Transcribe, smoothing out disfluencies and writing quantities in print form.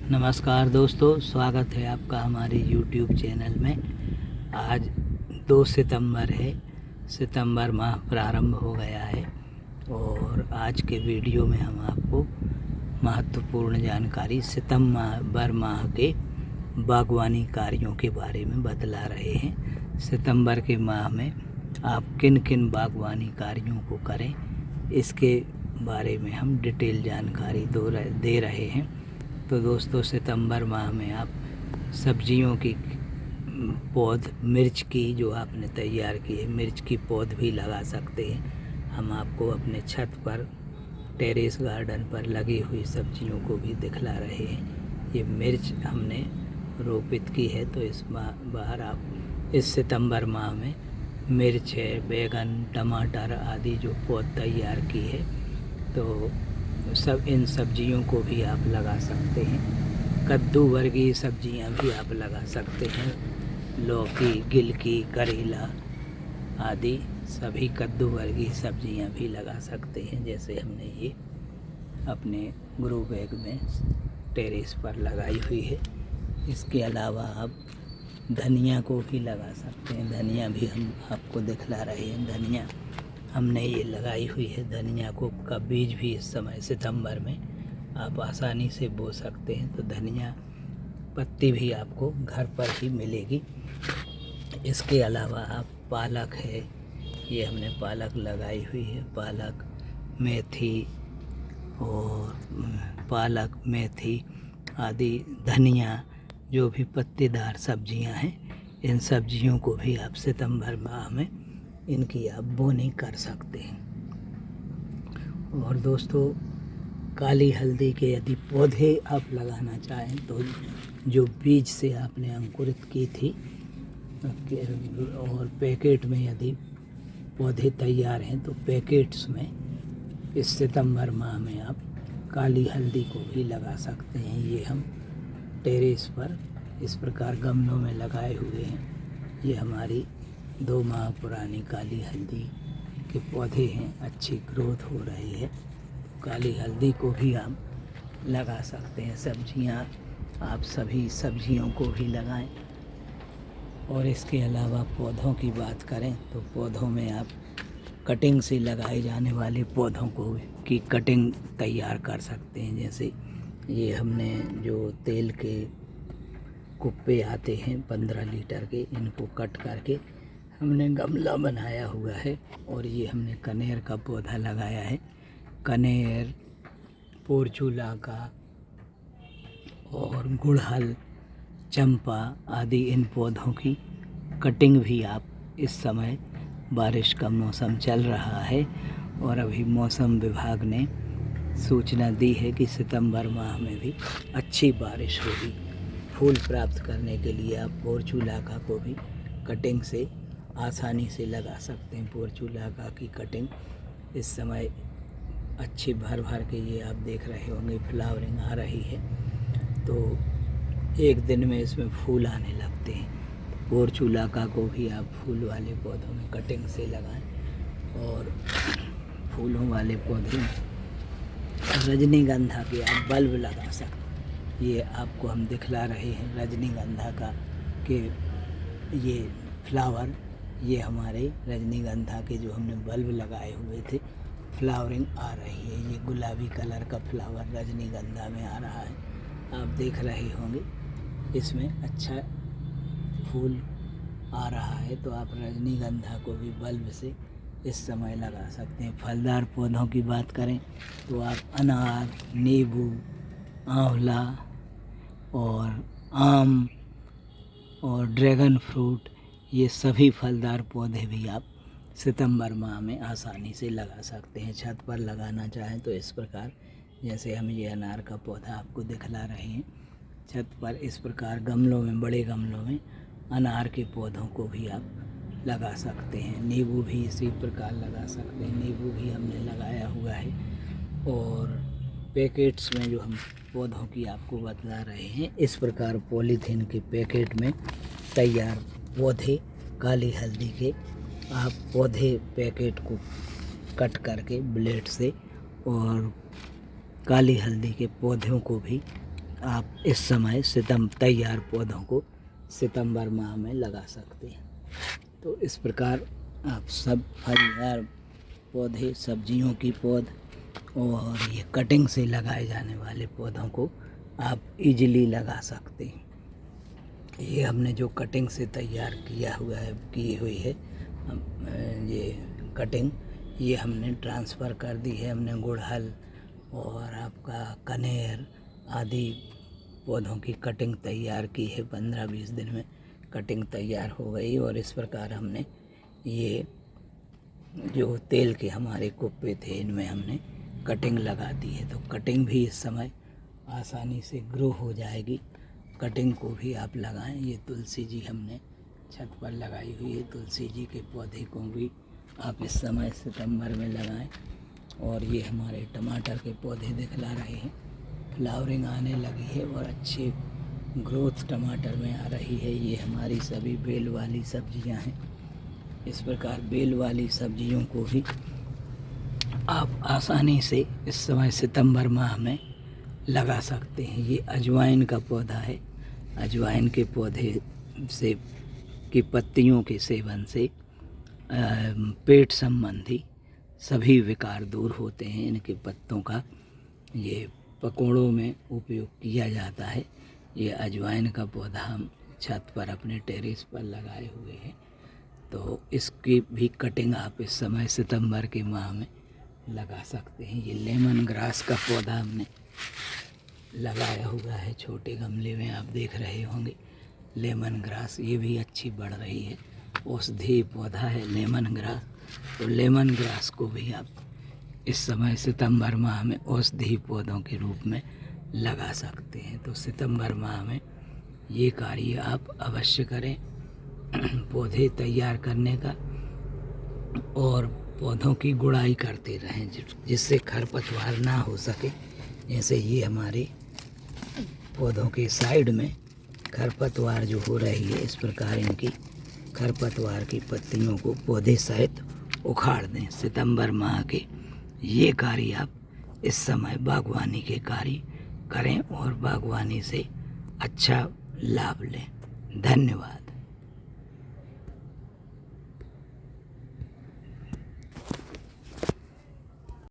नमस्कार दोस्तों, स्वागत है आपका हमारे YouTube चैनल में। आज 2 सितंबर है। सितंबर माह प्रारंभ हो गया है और आज के वीडियो में हम आपको महत्वपूर्ण जानकारी सितंबर माह के बागवानी कार्यों के बारे में बतला रहे हैं। सितंबर के माह में आप किन किन बागवानी कार्यों को करें, इसके बारे में हम डिटेल जानकारी दे रहे हैं। तो दोस्तों, सितंबर माह में आप सब्जियों की पौध, मिर्च की जो आपने तैयार की है, मिर्च की पौध भी लगा सकते हैं। हम आपको अपने छत पर, टेरेस गार्डन पर लगी हुई सब्जियों को भी दिखला रहे हैं। ये मिर्च हमने रोपित की है, तो इस बार आप इस सितंबर माह में मिर्च है, बैगन, टमाटर आदि जो पौध तैयार की है, तो सब इन सब्जियों को भी आप लगा सकते हैं। कद्दू वर्गीय सब्जियां भी आप लगा सकते हैं। लौकी, गिलकी, करेला आदि सभी कद्दू वर्गीय सब्जियां भी लगा सकते हैं, जैसे हमने ये अपने ग्रो बैग में टेरेस पर लगाई हुई है। इसके अलावा आप धनिया को भी लगा सकते हैं। धनिया भी हम आपको दिखला रहे हैं। धनिया हमने ये लगाई हुई है। धनिया का बीज भी इस समय सितंबर में आप आसानी से बो सकते हैं। तो धनिया पत्ती भी आपको घर पर ही मिलेगी। इसके अलावा आप पालक है, ये हमने पालक लगाई हुई है। पालक, मेथी आदि धनिया, जो भी पत्तेदार सब्जियां हैं, इन सब्जियों को भी आप सितंबर माह में इनकी आप बोनी कर सकते हैं। और दोस्तों, काली हल्दी के यदि पौधे आप लगाना चाहें तो जो बीज से आपने अंकुरित की थी, और पैकेट में यदि पौधे तैयार हैं तो पैकेट्स में इस सितंबर माह में आप काली हल्दी को भी लगा सकते हैं। ये हम टेरेस पर इस प्रकार गमलों में लगाए हुए हैं। ये हमारी 2 माह पुरानी काली हल्दी के पौधे हैं। अच्छी ग्रोथ हो रही है। काली हल्दी को भी आप लगा सकते हैं। सब्जियां, आप सभी सब्जियों को भी लगाएं। और इसके अलावा पौधों की बात करें तो पौधों में आप कटिंग से लगाए जाने वाले पौधों की कटिंग तैयार कर सकते हैं। जैसे ये हमने जो तेल के कुप्पे आते हैं 15 लीटर के, इनको कट करके हमने गमला बनाया हुआ है। और ये हमने कनेर का पौधा लगाया है। कनेर, पोर्चुलाका और गुड़हल, चंपा आदि इन पौधों की कटिंग भी आप इस समय, बारिश का मौसम चल रहा है और अभी मौसम विभाग ने सूचना दी है कि सितंबर माह में भी अच्छी बारिश होगी। फूल प्राप्त करने के लिए आप पोर्चुलाका को भी कटिंग से आसानी से लगा सकते हैं। पोर्चुलाका की कटिंग इस समय अच्छी भर के ये आप देख रहे होंगे फ्लावरिंग आ रही है, तो एक दिन में इसमें फूल आने लगते हैं। पोर्चुलाका को भी आप फूल वाले पौधों में कटिंग से लगाएं। और फूलों वाले पौधे, रजनीगंधा के आप बल्ब लगा सकते। ये आपको हम दिखला रहे हैं रजनीगंधा का कि ये फ्लावर, ये हमारे रजनीगंधा के जो हमने बल्ब लगाए हुए थे, फ्लावरिंग आ रही है। ये गुलाबी कलर का फ्लावर रजनीगंधा में आ रहा है, आप देख रहे होंगे। इसमें अच्छा फूल आ रहा है, तो आप रजनीगंधा को भी बल्ब से इस समय लगा सकते हैं। फलदार पौधों की बात करें तो आप अनार, नींबू, आंवला और आम और ड्रैगन फ्रूट, ये सभी फलदार पौधे भी आप सितंबर माह में आसानी से लगा सकते हैं। छत पर लगाना चाहें तो इस प्रकार, जैसे हम ये अनार का पौधा आपको दिखला रहे हैं, छत पर इस प्रकार गमलों में, बड़े गमलों में अनार के पौधों को भी आप लगा सकते हैं। नींबू भी इसी प्रकार लगा सकते हैं। नींबू भी हमने लगाया हुआ है। और पैकेट्स में जो हम पौधों की आपको बतला रहे हैं, इस प्रकार पॉलीथीन के पैकेट में तैयार पौधे काली हल्दी के, आप पौधे पैकेट को कट करके ब्लेड से और काली हल्दी के पौधों को भी आप इस समय तैयार पौधों को सितंबर माह में लगा सकते हैं। तो इस प्रकार आप सब फलदार पौधे, सब्जियों की पौध और ये कटिंग से लगाए जाने वाले पौधों को आप इजीली लगा सकते हैं। ये हमने जो कटिंग से तैयार की हुई है ये कटिंग, ये हमने ट्रांसफ़र कर दी है। हमने गुड़हल और आपका कनेर आदि पौधों की कटिंग तैयार की है। 15-20 दिन में कटिंग तैयार हो गई और इस प्रकार हमने ये जो तेल के हमारे कुप्पे थे इनमें हमने कटिंग लगा दी है। तो कटिंग भी इस समय आसानी से ग्रो हो जाएगी। कटिंग को भी आप लगाएं। ये तुलसी जी हमने छत पर लगाई हुई है। तुलसी जी के पौधे को भी आप इस समय सितंबर में लगाएं। और ये हमारे टमाटर के पौधे दिखला रहे हैं, फ्लावरिंग आने लगी है और अच्छी ग्रोथ टमाटर में आ रही है। ये हमारी सभी बेल वाली सब्जियां हैं। इस प्रकार बेल वाली सब्जियों को भी आप आसानी से इस समय सितंबर माह में लगा सकते हैं। ये अजवाइन का पौधा है। अजवाइन के पौधे से की पत्तियों के सेवन से पेट संबंधी सभी विकार दूर होते हैं। इनके पत्तों का ये पकौड़ों में उपयोग किया जाता है। ये अजवाइन का पौधा हम छत पर अपने टेरेस पर लगाए हुए हैं। तो इसकी भी कटिंग आप इस समय सितंबर के माह में लगा सकते हैं। ये लेमन ग्रास का पौधा हमने लगाया हुआ है छोटे गमले में, आप देख रहे होंगे। लेमन ग्रास ये भी अच्छी बढ़ रही है। औषधीय पौधा है लेमन ग्रास। तो लेमन ग्रास को भी आप इस समय सितंबर माह में औषधीय पौधों के रूप में लगा सकते हैं। तो सितंबर माह में ये कार्य आप अवश्य करें, पौधे तैयार करने का, और पौधों की गुड़ाई करते रहें जिससे खरपतवार ना हो सके। जैसे ये हमारे पौधों के साइड में खरपतवार जो हो रही है, इस प्रकार इनकी खरपतवार की पत्तियों को पौधे सहित उखाड़ दें। सितंबर माह के ये कार्य आप इस समय बागवानी के कार्य करें और बागवानी से अच्छा लाभ लें। धन्यवाद।